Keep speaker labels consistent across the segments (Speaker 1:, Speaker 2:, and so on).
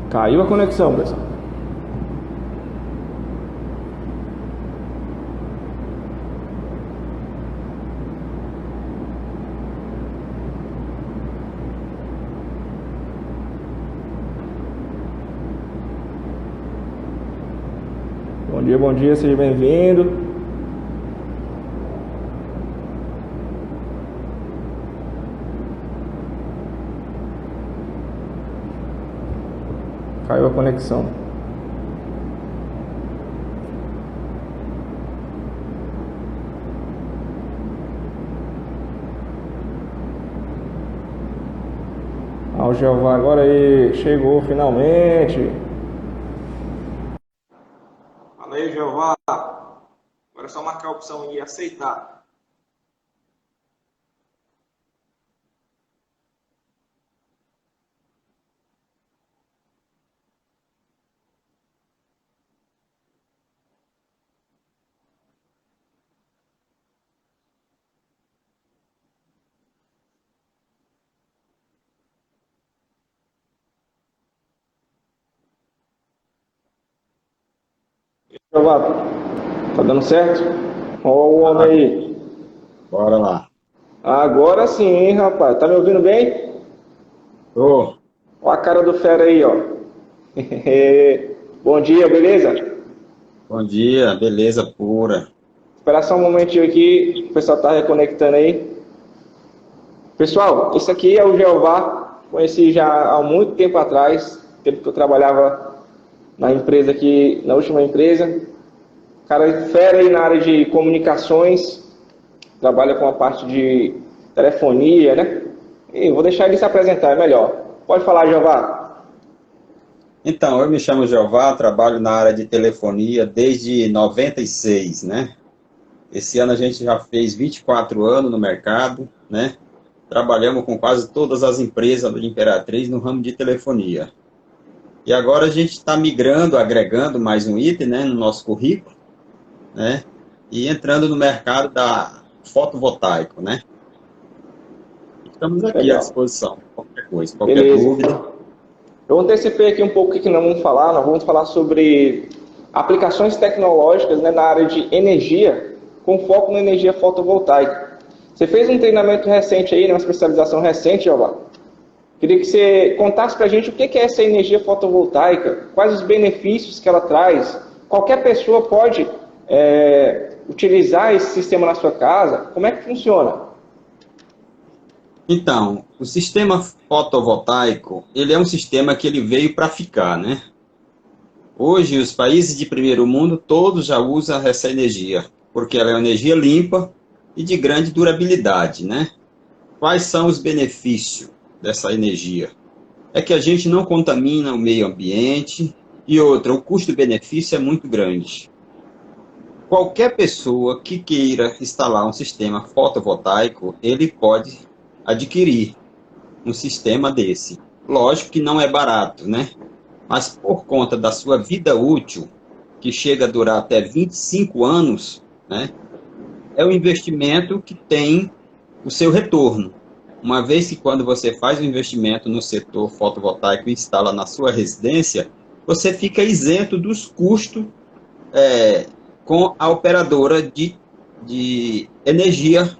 Speaker 1: Caiu a conexão, pessoal. Bom dia, seja bem-vindo. Caiu a conexão. O Jeová agora aí chegou finalmente.
Speaker 2: Fala aí, Jeová. Agora é só marcar a opção e aceitar.
Speaker 1: Jeová, tá dando certo? Ó o homem aí.
Speaker 3: Bora lá.
Speaker 1: Agora sim, hein, rapaz. Tá me ouvindo bem?
Speaker 3: Ô,
Speaker 1: Ó a cara do fera aí, ó. Bom dia, beleza?
Speaker 3: bom dia, beleza pura.
Speaker 1: Esperar só um momentinho aqui, o pessoal tá reconectando aí. Pessoal, esse aqui é o Jeová, conheci já há muito tempo atrás, tempo que eu trabalhava na empresa aqui, na última empresa. Cara, fera aí na área de comunicações, trabalha com a parte de telefonia, né? E vou deixar ele se apresentar, é melhor. Pode falar, Jeová.
Speaker 3: Então, eu me chamo Jeová, trabalho na área de telefonia desde 96, né? Esse ano a gente já fez 24 anos no mercado, né? Trabalhamos com quase todas as empresas da Imperatriz no ramo de telefonia. E agora a gente está migrando, agregando mais um item, né, no nosso currículo, né? E entrando no mercado da fotovoltaico, né? Estamos aqui à
Speaker 1: Legal.
Speaker 3: disposição, qualquer coisa, qualquer
Speaker 1: Beleza.
Speaker 3: dúvida.
Speaker 1: Eu antecipei aqui um pouco o que nós vamos falar. Nós vamos falar sobre aplicações tecnológicas, né, na área de energia, com foco na energia fotovoltaica. Você fez um treinamento recente aí, né, uma especialização recente, Jeová. Queria que você contasse para a gente o que é essa energia fotovoltaica, quais os benefícios que ela traz. Qualquer pessoa pode utilizar esse sistema na sua casa. Como é que funciona?
Speaker 3: Então, o sistema fotovoltaico, ele é um sistema que ele veio para ficar, né? Hoje, os países de primeiro mundo, todos já usam essa energia, porque ela é uma energia limpa e de grande durabilidade, né? Quais são os benefícios dessa energia? É que a gente não contamina o meio ambiente e outra, o custo-benefício é muito grande. Qualquer pessoa que queira instalar um sistema fotovoltaico, ele pode adquirir um sistema desse. Lógico que não é barato, né? Mas por conta da sua vida útil, que chega a durar até 25 anos, né? É um investimento que tem o seu retorno. Uma vez que quando você faz um investimento no setor fotovoltaico e instala na sua residência, você fica isento dos custos com a operadora de energia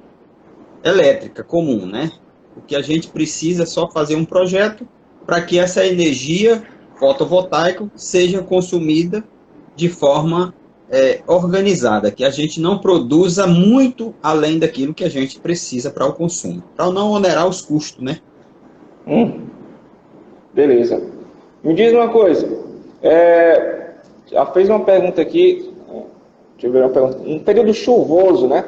Speaker 3: elétrica comum, né? O que a gente precisa é só fazer um projeto para que essa energia fotovoltaica seja consumida de forma organizada, que a gente não produza muito além daquilo que a gente precisa para o consumo, para não onerar os custos, né?
Speaker 1: Beleza. Me diz uma coisa. Já fez uma pergunta aqui. Deixa eu ver uma pergunta. No período chuvoso, né?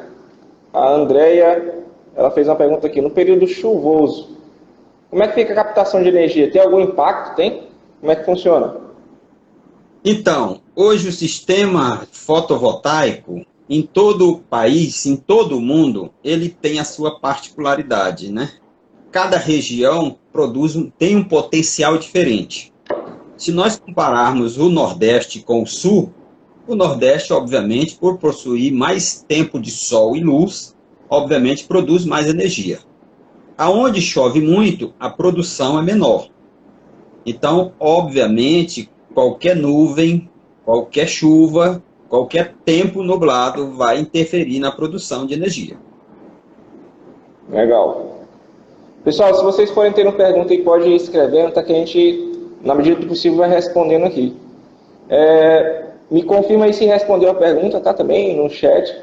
Speaker 1: A Andrea, ela fez uma pergunta aqui. No período chuvoso, como é que fica a captação de energia? Tem algum impacto? Tem? Como é que funciona?
Speaker 3: Então, hoje o sistema fotovoltaico, em todo o país, em todo o mundo, ele tem a sua particularidade, né? Cada região tem um potencial diferente. Se nós compararmos o Nordeste com o Sul, o Nordeste, obviamente, por possuir mais tempo de sol e luz, obviamente produz mais energia. Aonde chove muito, a produção é menor. Então, obviamente, qualquer nuvem, qualquer chuva, qualquer tempo nublado vai interferir na produção de energia.
Speaker 1: Legal. Pessoal, se vocês forem tendo pergunta aí, pode ir escrevendo, tá, que a gente, na medida do possível, vai respondendo aqui. Me confirma aí se respondeu a pergunta, tá, também no chat.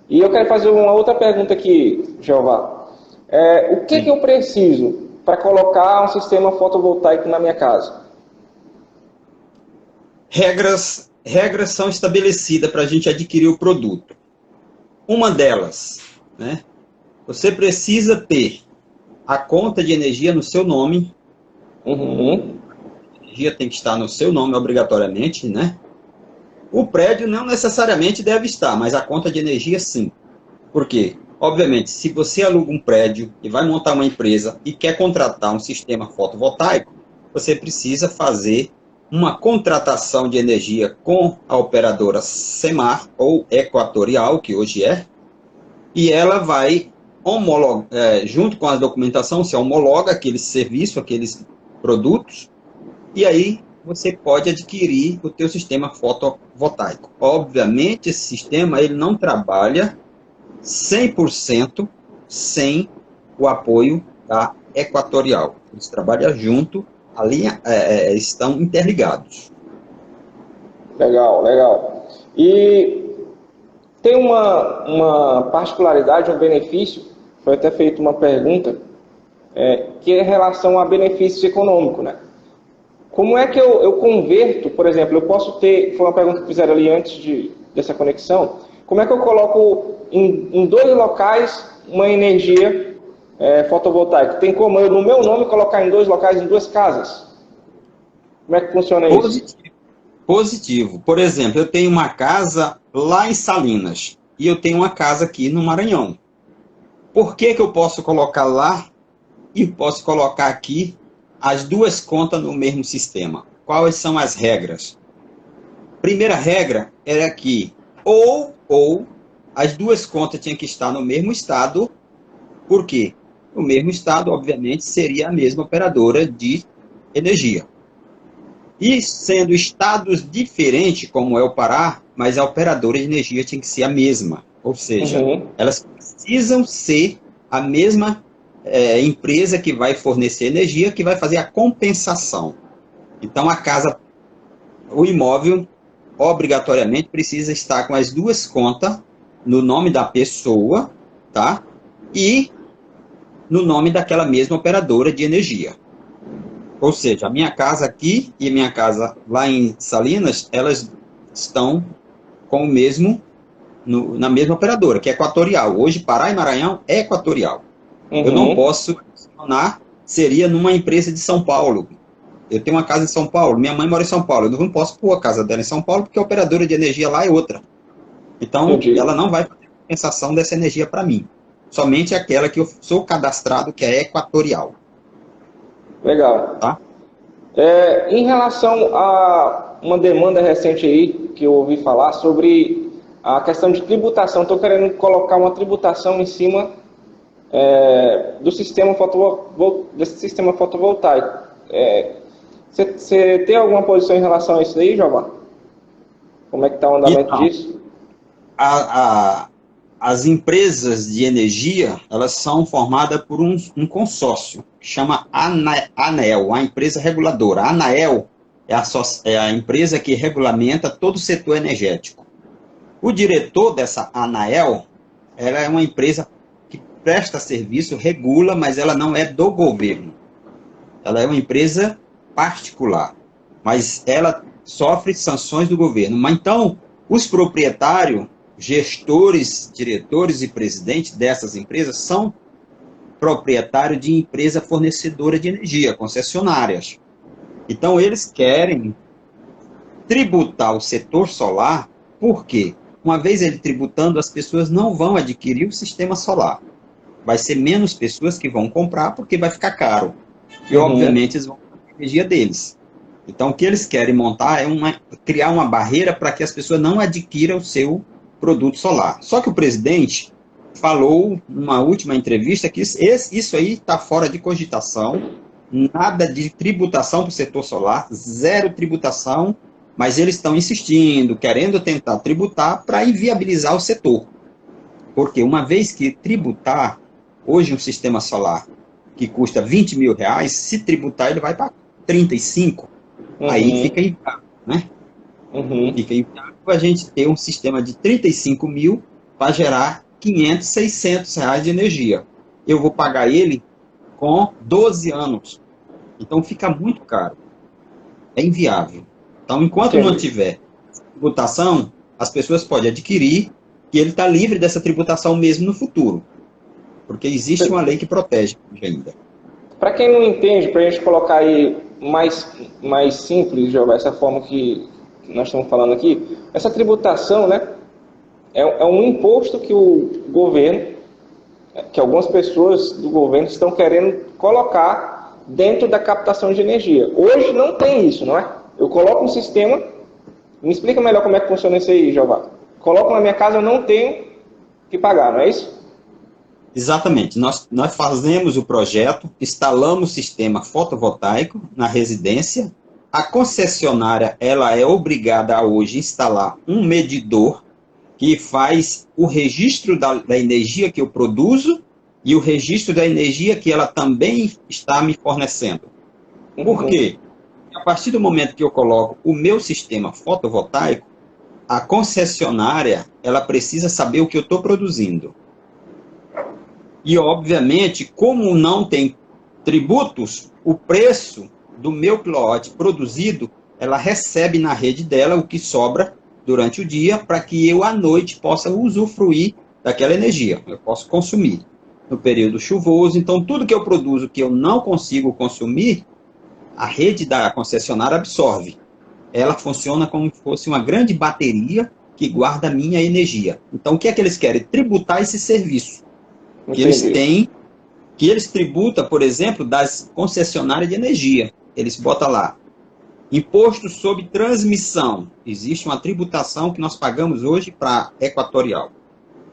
Speaker 1: E eu quero fazer uma outra pergunta aqui, Jeová. O que eu preciso para colocar um sistema fotovoltaico na minha casa?
Speaker 3: Regras são estabelecidas para a gente adquirir o produto. Uma delas, né? Você precisa ter a conta de energia no seu nome.
Speaker 1: Uhum.
Speaker 3: A energia tem que estar no seu nome obrigatoriamente, né? O prédio não necessariamente deve estar, mas a conta de energia sim. Por quê? Obviamente, se você aluga um prédio e vai montar uma empresa e quer contratar um sistema fotovoltaico, você precisa fazer uma contratação de energia com a operadora Semar, ou Equatorial, que hoje é, e ela vai homologar, junto com a documentação, se homologa aquele serviço, aqueles produtos, e aí você pode adquirir o teu sistema fotovoltaico. Obviamente, esse sistema ele não trabalha 100% sem o apoio da Equatorial. Eles trabalham junto, ali estão interligados.
Speaker 1: Legal, legal. E tem uma particularidade, um benefício, foi até feita uma pergunta, que é em relação a benefício econômico, né? Como é que eu converto, por exemplo, eu posso ter, foi uma pergunta que fizeram ali antes dessa conexão, como é que eu coloco em 2 locais uma energia fotovoltaica? Tem como eu, no meu nome, colocar em 2 locais, em 2 casas? Como é que funciona isso?
Speaker 3: Positivo. Por exemplo, eu tenho uma casa lá em Salinas e eu tenho uma casa aqui no Maranhão. Por que eu posso colocar lá e posso colocar aqui as 2 contas no mesmo sistema? Quais são as regras? Primeira regra era que ou as 2 contas tinham que estar no mesmo estado. Por quê? O mesmo estado, obviamente, seria a mesma operadora de energia. E sendo estados diferentes, como é o Pará, mas a operadora de energia tinha que ser a mesma. Ou seja, elas precisam ser a mesma empresa que vai fornecer energia, que vai fazer a compensação. Então, o imóvel, obrigatoriamente, precisa estar com as 2 contas no nome da pessoa, tá? E no nome daquela mesma operadora de energia. Ou seja, a minha casa aqui e a minha casa lá em Salinas, elas estão com o mesmo, na mesma operadora, que é Equatorial. Hoje, Pará e Maranhão é Equatorial. Eu não posso funcionar, seria numa empresa de São Paulo. Eu tenho uma casa em São Paulo, minha mãe mora em São Paulo, eu não posso pôr a casa dela em São Paulo, porque a operadora de energia lá é outra. Então, ela não vai fazer compensação dessa energia para mim. Somente aquela que eu sou cadastrado, que é Equatorial.
Speaker 1: Legal.
Speaker 3: Tá?
Speaker 1: Em relação a uma demanda recente aí, que eu ouvi falar sobre a questão de tributação, estou querendo colocar uma tributação em cima desse sistema fotovoltaico. Você tem alguma posição em relação a isso aí, Jeová? Como é que está o andamento disso?
Speaker 3: As empresas de energia, elas são formadas por um consórcio, que chama ANEEL, a empresa reguladora. A ANEEL é a empresa que regulamenta todo o setor energético. O diretor dessa ANEEL, ela é uma empresa que presta serviço, regula, mas ela não é do governo. Ela é uma empresa particular, mas ela sofre sanções do governo. Mas então, os proprietários, gestores, diretores e presidentes dessas empresas são proprietários de empresa fornecedora de energia, concessionárias. Então, eles querem tributar o setor solar, porque, uma vez ele tributando, as pessoas não vão adquirir o sistema solar. Vai ser menos pessoas que vão comprar, porque vai ficar caro. E, obviamente, eles vão comprar a energia deles. Então, o que eles querem montar é criar uma barreira para que as pessoas não adquiram o seu produto solar. Só que o presidente falou numa última entrevista que isso aí está fora de cogitação, nada de tributação para o setor solar, zero tributação, mas eles estão insistindo, querendo tentar tributar para inviabilizar o setor. Porque uma vez que tributar, hoje um sistema solar que custa 20 mil reais, se tributar ele vai para 35, aí fica inviável, né? Fica inviável a gente ter um sistema de 35 mil para gerar 500, 600 reais de energia. Eu vou pagar ele com 12 anos. Então fica muito caro. É inviável. Então, enquanto não tiver tributação, as pessoas podem adquirir e ele está livre dessa tributação mesmo no futuro. Porque existe uma lei que protege ainda.
Speaker 1: Para quem não entende, para a gente colocar aí mais simples, Jeová, essa forma que nós estamos falando aqui, essa tributação, né, é um imposto que o governo, que algumas pessoas do governo estão querendo colocar dentro da captação de energia. Hoje não tem isso, não é? Eu coloco um sistema, me explica melhor como é que funciona isso aí, Jeová. Coloco na minha casa, eu não tenho que pagar, não é isso?
Speaker 3: Exatamente. Nós fazemos o projeto, instalamos o sistema fotovoltaico na residência. A concessionária ela é obrigada a hoje instalar um medidor que faz o registro da energia que eu produzo e o registro da energia que ela também está me fornecendo. Por quê? A partir do momento que eu coloco o meu sistema fotovoltaico, a concessionária ela precisa saber o que eu estou produzindo. E, obviamente, como não tem tributos, o preço do meu quilowatt produzido, ela recebe na rede dela o que sobra durante o dia para que eu, à noite, possa usufruir daquela energia. Eu posso consumir no período chuvoso. Então, tudo que eu produzo que eu não consigo consumir, a rede da concessionária absorve. Ela funciona como se fosse uma grande bateria que guarda a minha energia. Então, o que é que eles querem? Tributar esse serviço. Que eles têm, que eles tributam, por exemplo, das concessionárias de energia. Eles botam lá, imposto sobre transmissão. Existe uma tributação que nós pagamos hoje para Equatorial.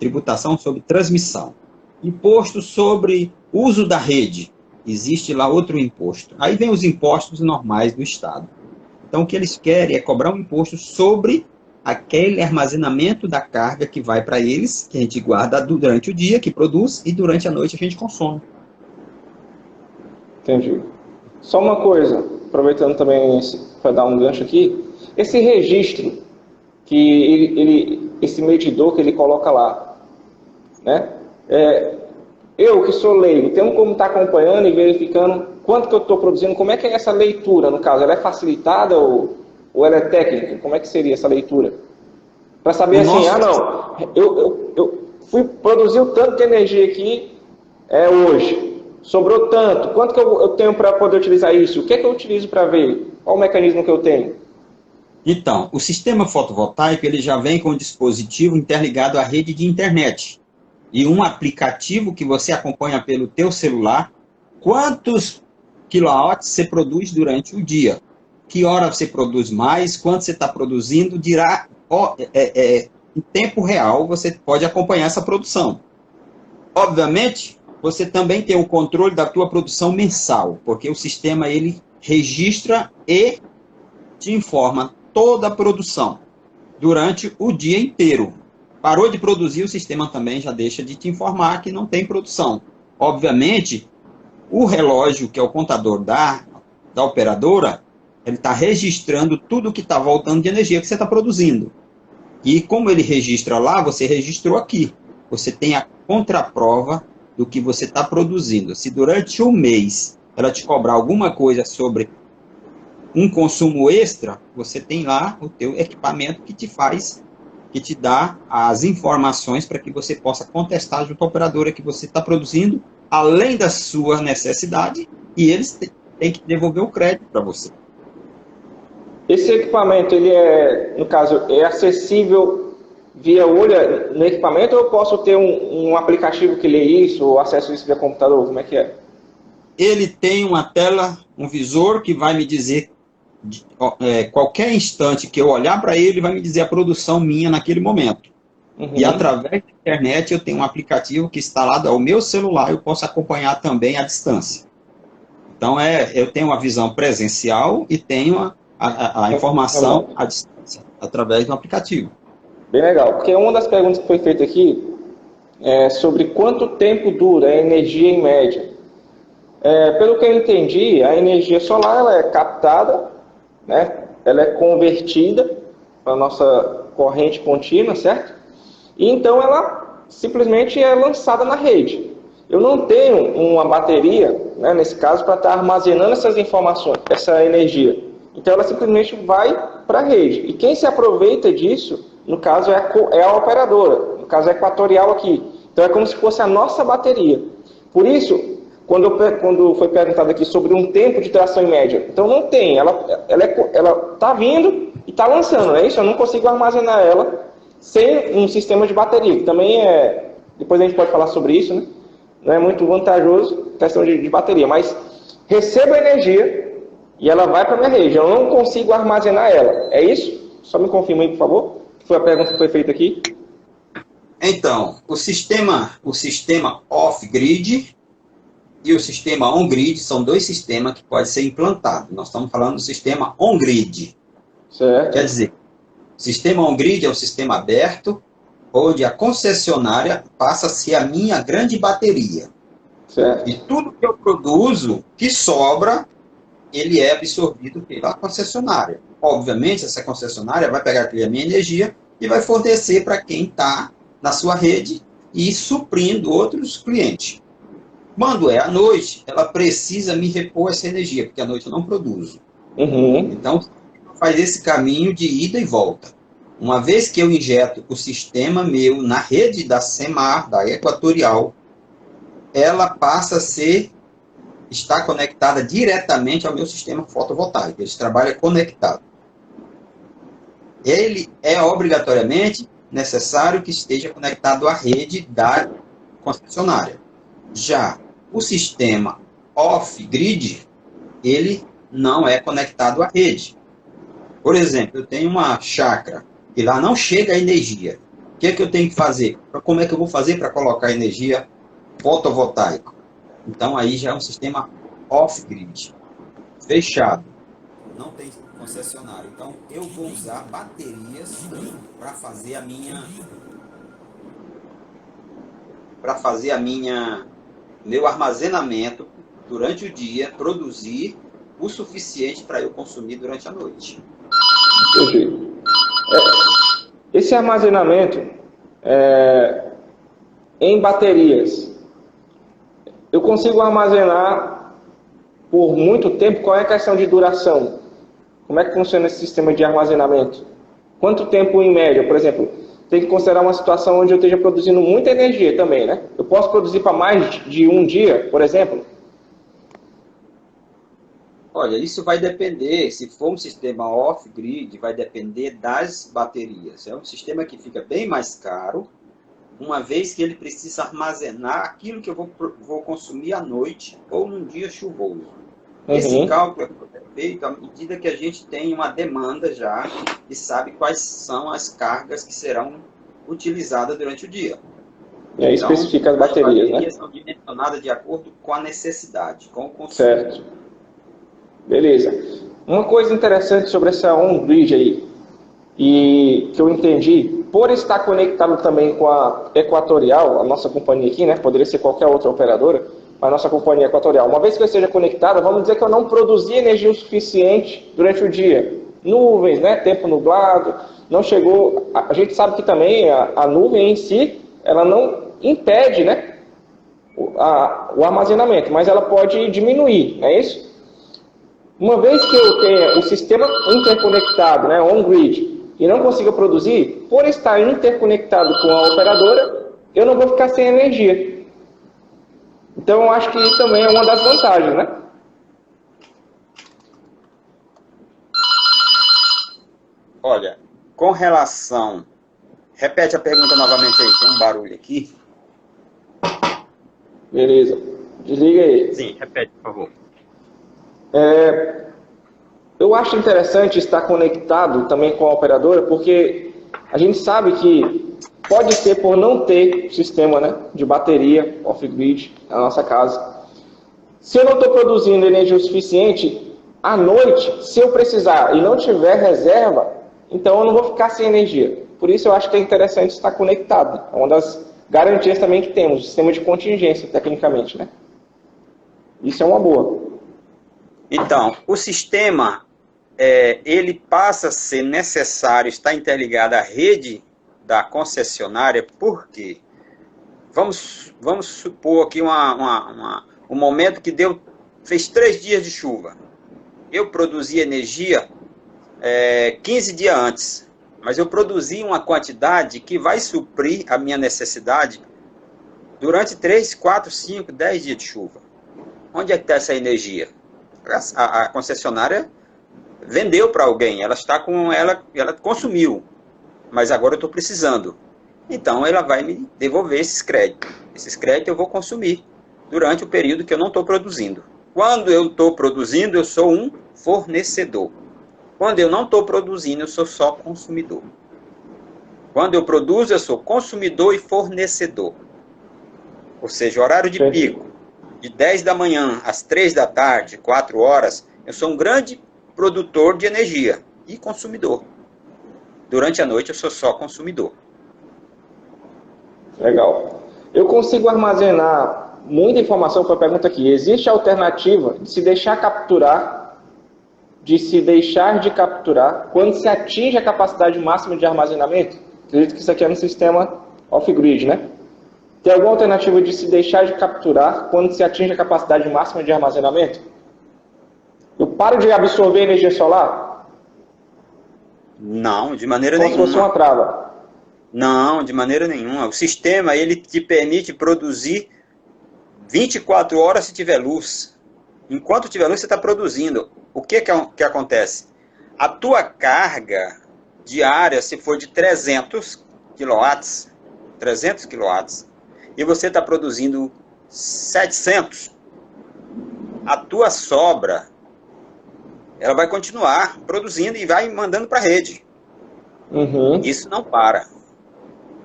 Speaker 3: Tributação sobre transmissão. Imposto sobre uso da rede. Existe lá outro imposto. Aí vem os impostos normais do Estado. Então, o que eles querem é cobrar um imposto sobre aquele armazenamento da carga que vai para eles, que a gente guarda durante o dia, que produz, e durante a noite a gente consome.
Speaker 1: Entendi. Só uma coisa, aproveitando também para dar um gancho aqui, esse registro, que esse medidor que ele coloca lá, né? Eu que sou leigo, tenho como estar acompanhando e verificando quanto que eu estou produzindo, como é que é essa leitura, no caso, ela é facilitada ou ela é técnica? Como é que seria essa leitura? Para saber assim, eu fui produzir o tanto de energia aqui hoje, sobrou tanto, quanto que eu tenho para poder utilizar isso? O que é que eu utilizo para ver? Qual o mecanismo que eu tenho?
Speaker 3: Então, o sistema fotovoltaico ele já vem com um dispositivo interligado à rede de internet e um aplicativo que você acompanha pelo teu celular quantos quilowatts você produz durante o dia. Que hora você produz mais, quanto você está produzindo, dirá em tempo real você pode acompanhar essa produção. Obviamente, você também tem o controle da tua produção mensal, porque o sistema ele registra e te informa toda a produção durante o dia inteiro. Parou de produzir, o sistema também já deixa de te informar que não tem produção. Obviamente, o relógio, que é o contador da operadora, ele está registrando tudo que está voltando de energia que você está produzindo. E como ele registra lá, você registrou aqui. Você tem a contraprova do que você está produzindo. Se durante um mês ela te cobrar alguma coisa sobre um consumo extra, você tem lá o teu equipamento que te dá as informações para que você possa contestar junto à operadora que você está produzindo, além da sua necessidade, e eles têm que devolver o crédito para você.
Speaker 1: Esse equipamento, ele no caso, é acessível via olho no equipamento, ou eu posso ter um aplicativo que lê isso, ou acesso isso via computador? Como é que é?
Speaker 3: Ele tem uma tela, um visor que vai me dizer, qualquer instante que eu olhar para ele, vai me dizer a produção minha naquele momento. E através da internet eu tenho um aplicativo que instalado ao meu celular, eu posso acompanhar também à distância. Então, eu tenho uma visão presencial e tenho a informação à distância, através do aplicativo.
Speaker 1: Bem legal, porque uma das perguntas que foi feita aqui é sobre quanto tempo dura a energia em média. Pelo que eu entendi, a energia solar ela é captada, né? Ela é convertida para a nossa corrente contínua, certo? E então ela simplesmente é lançada na rede. Eu não tenho uma bateria, né, nesse caso, para estar armazenando essas informações, essa energia. Então ela simplesmente vai para a rede. E quem se aproveita disso, no caso, é a operadora, no caso é Equatorial aqui. Então é como se fosse a nossa bateria. Por isso, quando foi perguntado aqui sobre um tempo de tração em média, então não tem, ela está vindo e está lançando, não é isso? Eu não consigo armazenar ela sem um sistema de bateria, que também depois a gente pode falar sobre isso, né? Não é muito vantajoso questão de bateria, mas recebo a energia e ela vai para a minha rede, eu não consigo armazenar ela, é isso? Só me confirma aí, por favor, que foi a pergunta que foi feita aqui.
Speaker 3: Então, o sistema off-grid e o sistema on-grid são dois sistemas que podem ser implantados. Nós estamos falando do sistema on-grid.
Speaker 1: Certo.
Speaker 3: Quer dizer, o sistema on-grid é um sistema aberto, onde a concessionária passa a ser a minha grande bateria.
Speaker 1: Certo.
Speaker 3: E tudo que eu produzo, que sobra, ele é absorvido pela concessionária. Obviamente, essa concessionária vai pegar aquela minha energia e vai fornecer para quem está na sua rede e suprindo outros clientes. Quando é à noite, ela precisa me repor essa energia, porque à noite eu não produzo. Então, faz esse caminho de ida e volta. Uma vez que eu injeto o sistema meu na rede da SEMAR, da Equatorial, ela passa a está conectada diretamente ao meu sistema fotovoltaico. Esse trabalho é conectado. Ele é obrigatoriamente necessário que esteja conectado à rede da concessionária. Já o sistema off-grid, ele não é conectado à rede. Por exemplo, eu tenho uma chácara e lá não chega a energia. O que é que eu tenho que fazer? Como é que eu vou fazer para colocar energia fotovoltaica? Então, aí já é um sistema off-grid, fechado. Não tem concessionário. Então, eu vou usar baterias para fazer meu armazenamento durante o dia, produzir o suficiente para eu consumir durante a noite.
Speaker 1: Perfeito. Esse armazenamento em baterias, eu consigo armazenar por muito tempo? Qual é a questão de duração? Como é que funciona esse sistema de armazenamento? Quanto tempo em média, por exemplo? Tem que considerar uma situação onde eu esteja produzindo muita energia também, né? Eu posso produzir para mais de um dia, por exemplo?
Speaker 3: Olha, isso vai depender, se for um sistema off-grid, vai depender das baterias. É um sistema que fica bem mais caro, uma vez que ele precisa armazenar aquilo que eu vou consumir à noite ou num dia chuvoso. Esse cálculo é feito à medida que a gente tem uma demanda já e sabe quais são as cargas que serão utilizadas durante o dia.
Speaker 1: E aí então, especifica as baterias, né?
Speaker 3: São dimensionadas de acordo com a necessidade, com o consumo.
Speaker 1: Certo. Beleza. Uma coisa interessante sobre essa on-grid aí, e que eu entendi, por estar conectado também com a Equatorial, a nossa companhia aqui, né? Poderia ser qualquer outra operadora, a nossa companhia Equatorial. Uma vez que eu esteja conectada, vamos dizer que eu não produzi energia o suficiente durante o dia. Nuvens, né? Tempo nublado, não chegou... A gente sabe que também a nuvem em si, ela não impede, né? O armazenamento, mas ela pode diminuir, não é isso? Uma vez que eu tenha o sistema interconectado, né? On-grid, e não consiga produzir, por estar interconectado com a operadora, eu não vou ficar sem energia. Então, eu acho que isso também é uma das vantagens, né?
Speaker 3: Olha, com relação... Repete a pergunta novamente aí, tem um barulho aqui.
Speaker 1: Beleza. Desliga aí.
Speaker 3: Sim, repete, por favor.
Speaker 1: Eu acho interessante estar conectado também com a operadora, porque a gente sabe que pode ser por não ter sistema, né, de bateria off-grid na nossa casa. Se eu não estou produzindo energia o suficiente, à noite, se eu precisar e não tiver reserva, então eu não vou ficar sem energia. Por isso eu acho que é interessante estar conectado. É uma das garantias também que temos, o sistema de contingência, tecnicamente, né? Isso é uma boa.
Speaker 3: Então, o sistema, ele passa a ser necessário estar interligado à rede da concessionária, porque vamos supor aqui um momento que fez 3 dias de chuva. Eu produzi energia 15 dias antes, mas eu produzi uma quantidade que vai suprir a minha necessidade durante 3, 4, 5, 10 dias de chuva. Onde é que está essa energia? A concessionária vendeu para alguém, ela consumiu, mas agora eu estou precisando. Então ela vai me devolver esses créditos. Esses créditos eu vou consumir durante o período que eu não estou produzindo. Quando eu estou produzindo, eu sou um fornecedor. Quando eu não estou produzindo, eu sou só consumidor. Quando eu produzo, eu sou consumidor e fornecedor. Ou seja, horário de pico, de 10 da manhã às 3 da tarde, 4 horas, eu sou um grande produtor de energia e consumidor. Durante a noite, eu sou só consumidor.
Speaker 1: Legal. Eu consigo armazenar muita informação para a pergunta aqui. Existe a alternativa de se deixar de capturar quando se atinge a capacidade máxima de armazenamento? Acredito que isso aqui é no sistema off-grid, né? Tem alguma alternativa de se deixar de capturar quando se atinge a capacidade máxima de armazenamento? Eu paro de absorver energia solar?
Speaker 3: Não, de maneira
Speaker 1: nenhuma. Como se fosse uma trava.
Speaker 3: Não, de maneira nenhuma. O sistema, ele te permite produzir 24 horas se tiver luz. Enquanto tiver luz, você está produzindo. O que acontece? A tua carga diária, se for de 300 kW, e você está produzindo 700, a tua sobra, ela vai continuar produzindo e vai mandando para a rede.
Speaker 1: Uhum.
Speaker 3: Isso não para.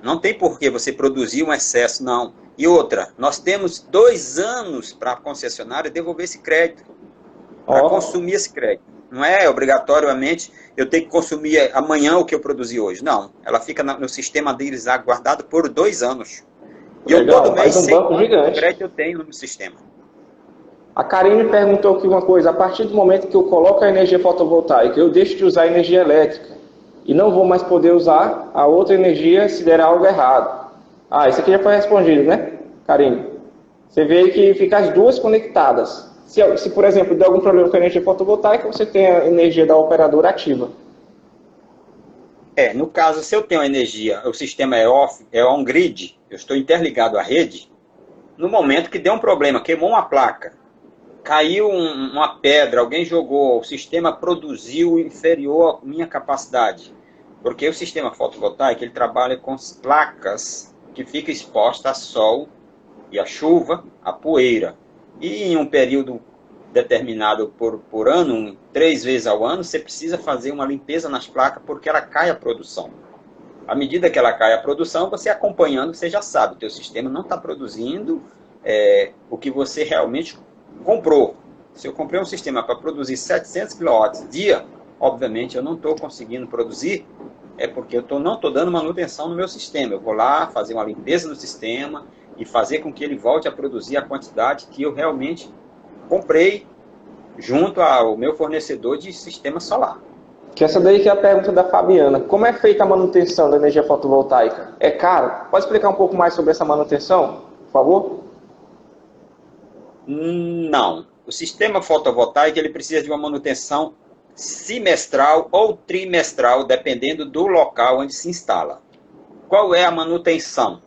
Speaker 3: Não tem por que você produzir um excesso, não. E outra, nós temos 2 anos para a concessionária devolver esse crédito, para consumir esse crédito. Não é obrigatoriamente eu tenho que consumir amanhã o que eu produzi hoje. Não, ela fica no sistema deles guardado por 2 anos. E
Speaker 1: legal,
Speaker 3: eu todo mês sei
Speaker 1: quanto
Speaker 3: crédito eu tenho no sistema.
Speaker 1: A Karine perguntou aqui uma coisa. A partir do momento que eu coloco a energia fotovoltaica, eu deixo de usar a energia elétrica e não vou mais poder usar a outra energia se der algo errado. Ah, isso aqui já foi respondido, né, Karine? Você vê aí que fica as duas conectadas. Se, por exemplo, der algum problema com a energia fotovoltaica, você tem a energia da operadora ativa.
Speaker 3: No caso, se eu tenho energia, o sistema é on-grid, eu estou interligado à rede, no momento que deu um problema, queimou uma placa, caiu uma pedra, alguém jogou, o sistema produziu inferior à minha capacidade. Porque o sistema fotovoltaico, ele trabalha com placas que ficam expostas a sol e a chuva, a poeira. E em um período determinado por ano, 3 vezes ao ano, você precisa fazer uma limpeza nas placas porque ela cai a produção. À medida que ela cai a produção, você acompanhando, você já sabe, o teu sistema não está produzindo o que você realmente comprou. Se eu comprei um sistema para produzir 700 kW dia, obviamente eu não estou conseguindo produzir, porque eu não estou dando manutenção no meu sistema. Eu vou lá fazer uma limpeza no sistema e fazer com que ele volte a produzir a quantidade que eu realmente comprei junto ao meu fornecedor de sistema solar.
Speaker 1: Que essa daí que é a pergunta da Fabiana. Como é feita a manutenção da energia fotovoltaica? É caro? Pode explicar um pouco mais sobre essa manutenção, por favor?
Speaker 3: Não. O sistema fotovoltaico ele precisa de uma manutenção semestral ou trimestral, dependendo do local onde se instala. Qual é a manutenção?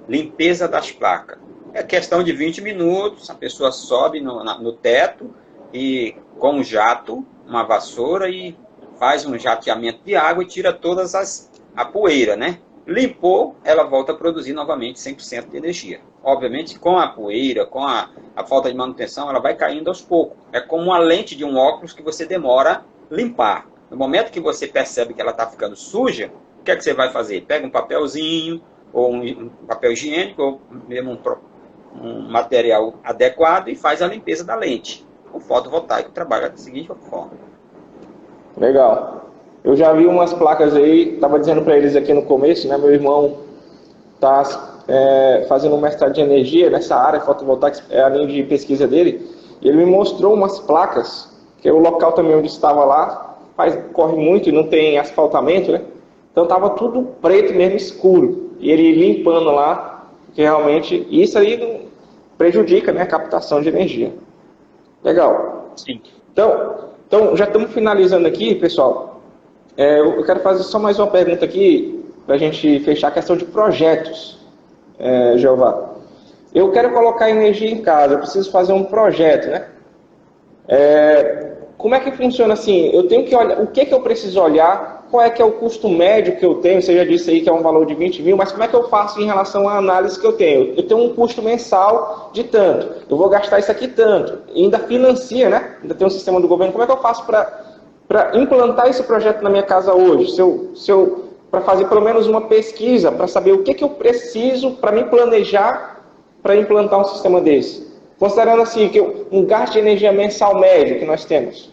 Speaker 3: Limpeza das placas. É questão de 20 minutos, a pessoa sobe no teto e com um jato, uma vassoura e faz um jateamento de água e tira todas a poeira, né? Limpou, ela volta a produzir novamente 100% de energia. Obviamente, com a poeira, com a falta de manutenção, ela vai caindo aos poucos. É como uma lente de um óculos que você demora a limpar. No momento que você percebe que ela está ficando suja, o que é que você vai fazer? Pega um papelzinho, ou um papel higiênico, ou mesmo um material adequado e faz a limpeza da lente. O fotovoltaico trabalha da seguinte forma.
Speaker 1: Legal. Eu já vi umas placas aí, estava dizendo para eles aqui no começo, né? Meu irmão está fazendo um mestrado de energia nessa área fotovoltaica, é a linha de pesquisa dele, e ele me mostrou umas placas, que é o local também onde estava lá, corre muito e não tem asfaltamento, né? Então estava tudo preto mesmo, escuro. E ele limpando lá, que realmente isso aí prejudica, né, a captação de energia. Legal.
Speaker 3: Sim.
Speaker 1: Então já estamos finalizando aqui, pessoal. Eu quero fazer só mais uma pergunta aqui, para a gente fechar a questão de projetos, Jeová. Eu quero colocar energia em casa, eu preciso fazer um projeto, né? Como é que funciona assim? Eu tenho que olhar, o que eu preciso olhar, qual é que é o custo médio que eu tenho, você já disse aí que é um valor de 20 mil, mas como é que eu faço em relação à análise que eu tenho? Eu tenho um custo mensal de tanto, eu vou gastar isso aqui tanto, e ainda financia, né? Ainda tem um sistema do governo, como é que eu faço para implantar esse projeto na minha casa hoje? Para fazer pelo menos uma pesquisa, para saber o que eu preciso para me planejar para implantar um sistema desse. Considerando assim, que um gasto de energia mensal médio que nós temos.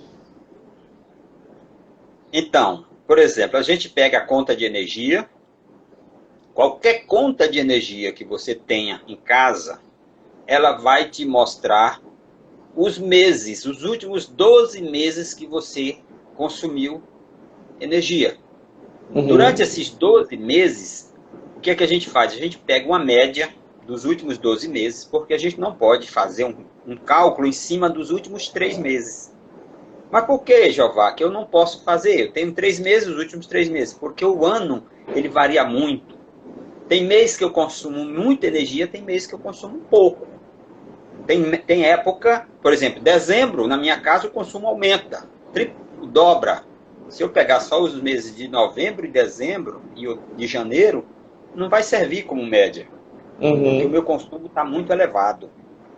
Speaker 3: Então, por exemplo, a gente pega a conta de energia, qualquer conta de energia que você tenha em casa, ela vai te mostrar os meses, os últimos 12 meses que você consumiu energia. Uhum. Durante esses 12 meses, o que é que a gente faz? A gente pega uma média dos últimos 12 meses, porque a gente não pode fazer um cálculo em cima dos últimos 3 meses. Mas por que, Jeová, que eu não posso fazer? Eu tenho 3 meses, os últimos 3 meses, porque o ano ele varia muito. Tem mês que eu consumo muita energia, tem mês que eu consumo pouco. Tem época, por exemplo, dezembro, na minha casa o consumo aumenta, dobra. Se eu pegar só os meses de novembro e dezembro e de janeiro, não vai servir como média. Porque o meu consumo está muito elevado.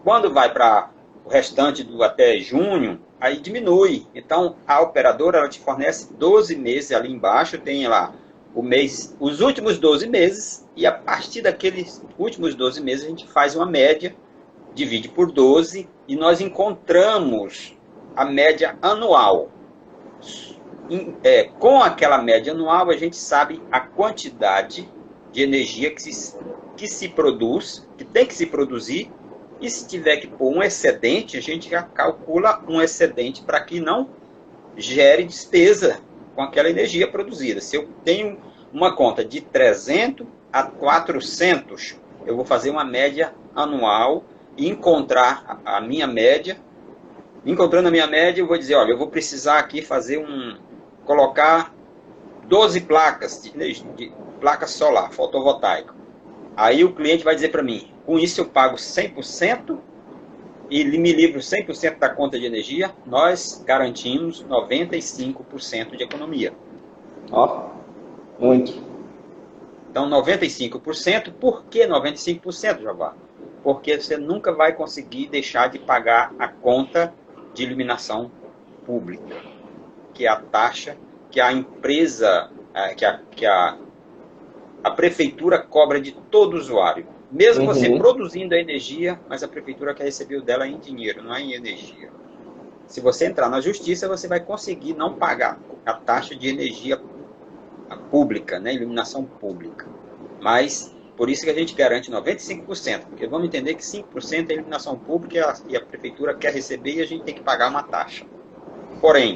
Speaker 3: Quando vai para o restante até junho, aí diminui. Então, a operadora ela te fornece 12 meses ali embaixo, tem lá os últimos 12 meses, e a partir daqueles últimos 12 meses a gente faz uma média, divide por 12, e nós encontramos a média anual. Com aquela média anual, a gente sabe a quantidade de energia que se produz, que tem que se produzir, e se tiver que pôr um excedente, a gente já calcula um excedente para que não gere despesa com aquela energia produzida. Se eu tenho uma conta de 300 a 400, eu vou fazer uma média anual e encontrar a minha média. Encontrando a minha média, eu vou dizer, olha, eu vou precisar aqui colocar 12 placas de placa solar, fotovoltaica. Aí o cliente vai dizer para mim, com isso eu pago 100% e me livro 100% da conta de energia, nós garantimos 95% de economia.
Speaker 1: Ó, muito.
Speaker 3: Então 95%, por que 95%, Jabá? Porque você nunca vai conseguir deixar de pagar a conta de iluminação pública, que é a taxa que a empresa, que a prefeitura cobra de todo usuário. Mesmo você produzindo a energia, mas a prefeitura quer receber o dela em dinheiro, não é em energia. Se você entrar na justiça, você vai conseguir não pagar a taxa de energia pública, né, iluminação pública. Mas, por isso que a gente garante 95%, porque vamos entender que 5% é iluminação pública e a prefeitura quer receber e a gente tem que pagar uma taxa. Porém,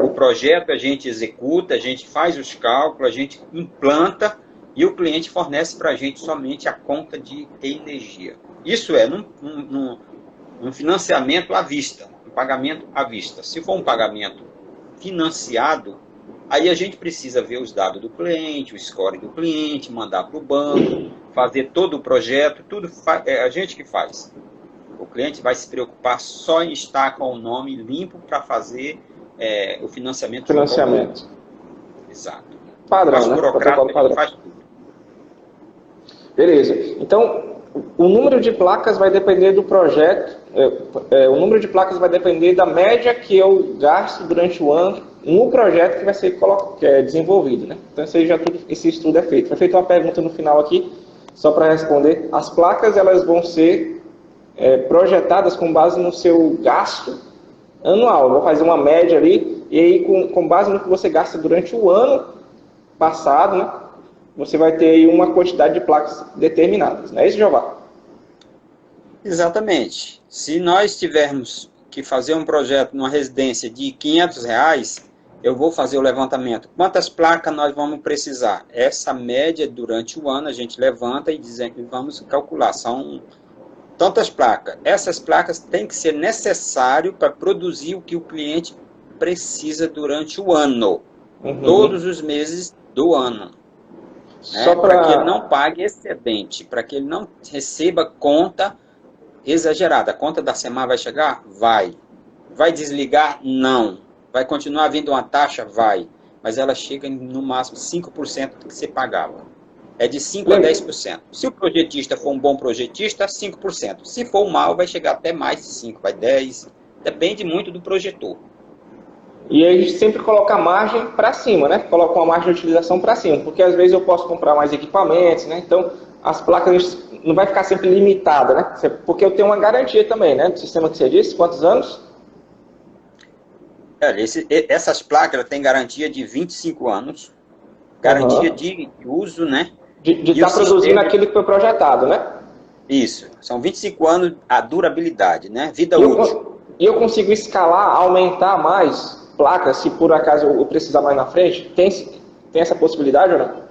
Speaker 3: o projeto a gente executa, a gente faz os cálculos, a gente implanta, e o cliente fornece para a gente somente a conta de energia. Isso é num financiamento à vista, um pagamento à vista. Se for um pagamento financiado, aí a gente precisa ver os dados do cliente, o score do cliente, mandar para o banco, fazer todo o projeto, tudo é a gente que faz. O cliente vai se preocupar só em estar com o nome limpo para fazer o financiamento.
Speaker 1: Financiamento.
Speaker 3: Exato.
Speaker 1: Padrão,
Speaker 3: mas o burocrata
Speaker 1: padrão.
Speaker 3: Faz tudo.
Speaker 1: Beleza. Então, o número de placas vai depender do projeto, o número de placas vai depender da média que eu gasto durante o ano no projeto que vai ser desenvolvido, né? Então, esse estudo é feito. Foi feita uma pergunta no final aqui, só para responder. As placas, elas vão ser projetadas com base no seu gasto anual. Eu vou fazer uma média ali, e aí com base no que você gasta durante o ano passado, né, você vai ter aí uma quantidade de placas determinadas. Não é isso, Jeová?
Speaker 3: Exatamente. Se nós tivermos que fazer um projeto numa residência de R$ 500, eu vou fazer o levantamento. Quantas placas nós vamos precisar? Essa média durante o ano a gente levanta e vamos calcular. São tantas placas. Essas placas têm que ser necessárias para produzir o que o cliente precisa durante o ano. Todos os meses do ano. Né? Para que ele não pague excedente, para que ele não receba conta exagerada. A conta da semana vai chegar? Vai. Vai desligar? Não. Vai continuar vindo uma taxa? Vai. Mas ela chega em, no máximo, 5% do que você pagava. É de 5% a 10%. Se o projetista for um bom projetista, 5%. Se for mal, vai chegar até mais de 5%, vai 10%. Depende muito do projetor.
Speaker 1: E a gente sempre coloca a margem para cima, né? Coloca uma margem de utilização para cima, porque às vezes eu posso comprar mais equipamentos, né? Então, as placas não vai ficar sempre limitada, né? Porque eu tenho uma garantia também, né? Do sistema que você disse, quantos anos?
Speaker 3: Essas placas têm garantia de 25 anos, garantia de uso, né?
Speaker 1: De estar produzindo aquilo que foi projetado, né?
Speaker 3: Isso, são 25 anos a durabilidade, né? Vida útil.
Speaker 1: E eu consigo escalar, aumentar mais placas, se por acaso eu precisar mais na frente? Tem essa possibilidade ou não?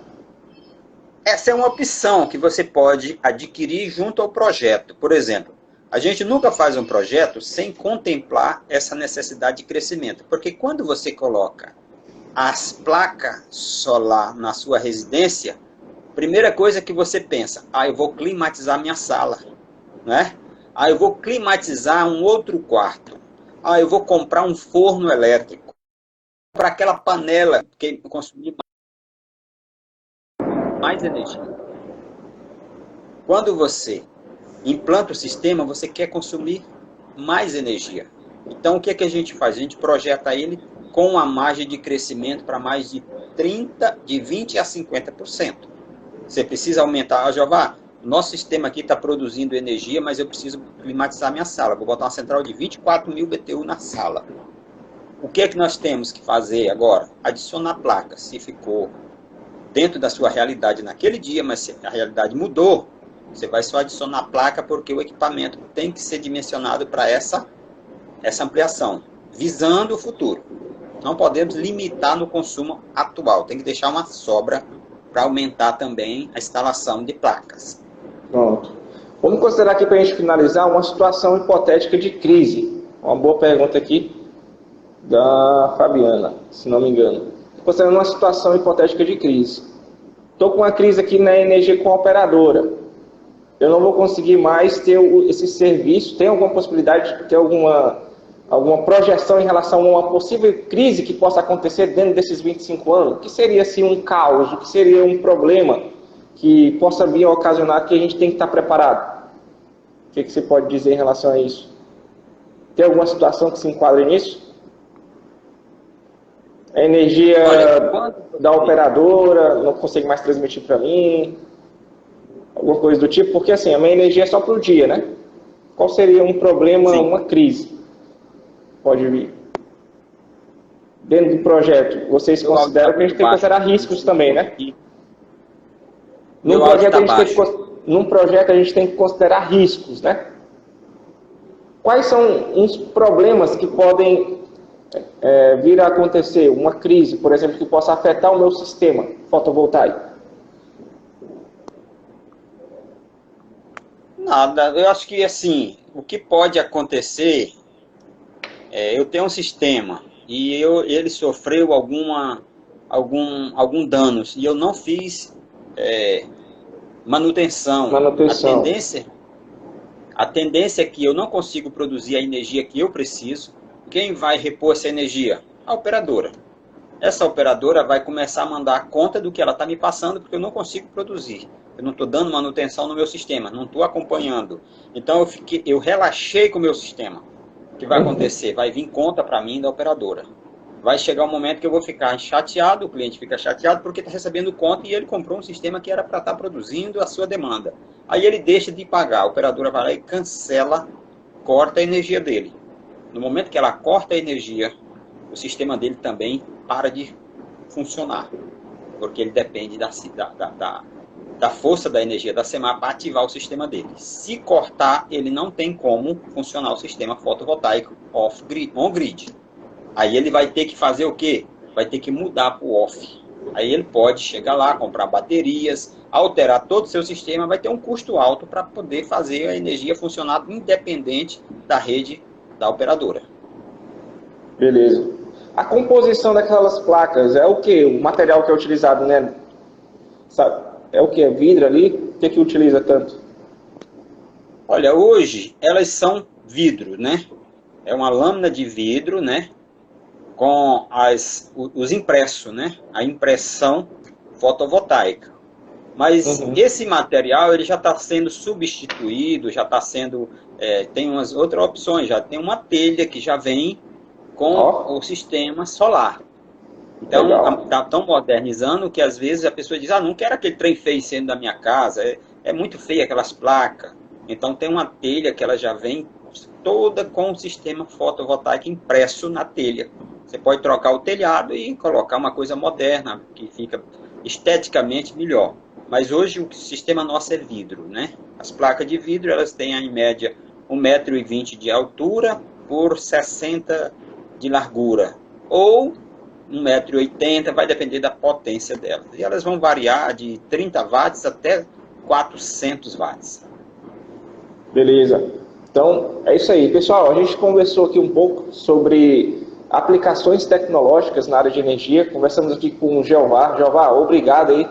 Speaker 3: Essa é uma opção que você pode adquirir junto ao projeto. Por exemplo, a gente nunca faz um projeto sem contemplar essa necessidade de crescimento. Porque quando você coloca as placas solar na sua residência, primeira coisa que você pensa, eu vou climatizar minha sala, né? Eu vou climatizar um outro quarto. Eu vou comprar um forno elétrico. Para aquela panela que consumir mais energia. Quando você implanta o sistema, você quer consumir mais energia. Então, o que é que a gente faz? A gente projeta ele com uma margem de crescimento para mais de 20% a 50%. Você precisa aumentar. Jeová, nosso sistema aqui está produzindo energia, mas eu preciso climatizar minha sala. Vou botar uma central de 24.000 BTU na sala. O que é que nós temos que fazer agora? Adicionar placas. Se ficou dentro da sua realidade naquele dia, mas se a realidade mudou, você vai só adicionar placa porque o equipamento tem que ser dimensionado para essa ampliação, visando o futuro. Não podemos limitar no consumo atual, tem que deixar uma sobra para aumentar também a instalação de placas.
Speaker 1: Pronto. Vamos considerar aqui para a gente finalizar uma situação hipotética de crise. Uma boa pergunta aqui da Fabiana, se não me engano. Considerando uma situação hipotética de crise. Estou com uma crise aqui na energia com a operadora. Eu não vou conseguir mais ter esse serviço. Tem alguma possibilidade de ter alguma projeção em relação a uma possível crise que possa acontecer dentro desses 25 anos? O que seria assim, um caos? O que seria um problema que possa vir a ocasionar que a gente tem que estar preparado? O que você pode dizer em relação a isso? Tem alguma situação que se enquadre nisso? A energia da operadora não consegue mais transmitir para mim, alguma coisa do tipo, porque assim, a minha energia é só para o dia, né? Qual seria um problema, uma crise? Pode vir. Dentro do projeto, vocês consideram que a gente tem que considerar riscos também, né? Num projeto a gente tem que considerar riscos, né? Quais são os problemas que podem vir a acontecer, uma crise, por exemplo, que possa afetar o meu sistema fotovoltaico?
Speaker 3: Nada, eu acho que assim, o que pode acontecer, eu tenho um sistema e ele sofreu algum danos e eu não fiz manutenção. A tendência é que eu não consigo produzir a energia que eu preciso. Quem vai repor essa energia? A operadora. Essa operadora vai começar a mandar a conta do que ela está me passando, porque eu não consigo produzir. Eu não estou dando manutenção no meu sistema, não estou acompanhando. Então eu relaxei com o meu sistema. O que vai acontecer? Vai vir conta para mim da operadora. vai chegar um momento que eu vou ficar chateado, o cliente fica chateado porque está recebendo conta e ele comprou um sistema que era para estar produzindo a sua demanda. Aí ele deixa de pagar, a operadora vai lá e cancela, corta a energia dele. No momento que ela corta a energia, o sistema dele também para de funcionar, porque ele depende da força da energia da SEMAR para ativar o sistema dele. Se cortar, ele não tem como funcionar o sistema fotovoltaico on-grid. Aí ele vai ter que fazer o quê? Vai ter que mudar para o off. Aí ele pode chegar lá, comprar baterias, alterar todo o seu sistema, vai ter um custo alto para poder fazer a energia funcionar independente da rede da operadora.
Speaker 1: Beleza. A composição daquelas placas é o que? O material que é utilizado, né? Sabe? É o que? É vidro ali? O que que utiliza tanto?
Speaker 3: Olha, hoje elas são vidro, né? É uma lâmina de vidro, né? Com os impressos, né? A impressão fotovoltaica. Mas esse material ele já está sendo substituído, já está sendo... tem umas outras opções, já tem uma telha que já vem com o sistema solar. Então, estão modernizando que às vezes a pessoa diz, não quero aquele trem feio sendo da minha casa, é muito feio aquelas placas. Então, tem uma telha que ela já vem toda com o sistema fotovoltaico impresso na telha. Você pode trocar o telhado e colocar uma coisa moderna, que fica esteticamente melhor. Mas hoje o sistema nosso é vidro, né? As placas de vidro, elas têm em média 1,20 m de altura por 60 de largura. Ou 1,80 m, vai depender da potência delas. E elas vão variar de 30 watts até 400 watts.
Speaker 1: Beleza. Então, é isso aí. Pessoal, a gente conversou aqui um pouco sobre aplicações tecnológicas na área de energia. Conversamos aqui com o Jeová. Jeová, obrigado aí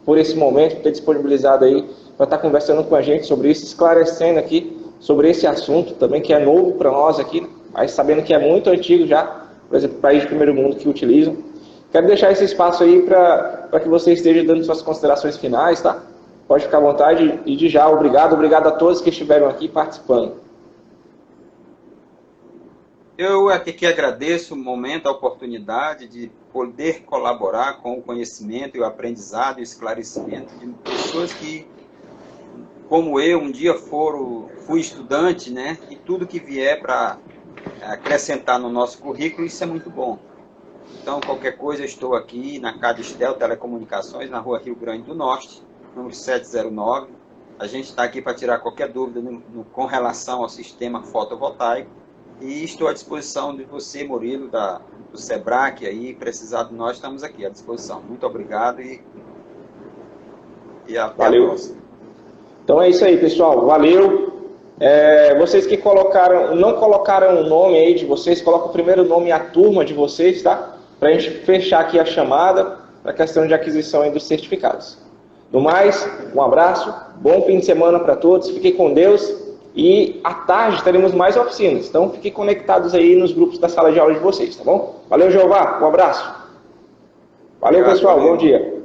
Speaker 1: por esse momento, por ter disponibilizado aí para estar conversando com a gente sobre isso, esclarecendo aqui sobre esse assunto também, que é novo para nós aqui, mas sabendo que é muito antigo já, por exemplo, país de primeiro mundo que utilizam. Quero deixar esse espaço aí para que você esteja dando suas considerações finais, tá? Pode ficar à vontade e de já, obrigado a todos que estiveram aqui participando.
Speaker 3: Eu aqui que agradeço o momento, a oportunidade de poder colaborar com o conhecimento e o aprendizado e o esclarecimento de pessoas que, como eu, um dia fui estudante, né? E tudo que vier para acrescentar no nosso currículo, isso é muito bom. Então, qualquer coisa, eu estou aqui na Cadistel Telecomunicações, na rua Rio Grande do Norte, número 709. A gente está aqui para tirar qualquer dúvida com relação ao sistema fotovoltaico. E estou à disposição de você, Murilo, do SEBRAC, aí, precisar de nós, estamos aqui à disposição. Muito obrigado e até a próxima.
Speaker 1: Então é isso aí, pessoal. Valeu. Vocês que não colocaram o nome aí de vocês, coloca o primeiro nome e a turma de vocês, tá? Para a gente fechar aqui a chamada para a questão de aquisição aí dos certificados. No mais, um abraço, bom fim de semana para todos, fiquem com Deus. E à tarde teremos mais oficinas, então fiquem conectados aí nos grupos da sala de aula de vocês, tá bom? Valeu, Jeová, um abraço. Valeu, pessoal, bom dia.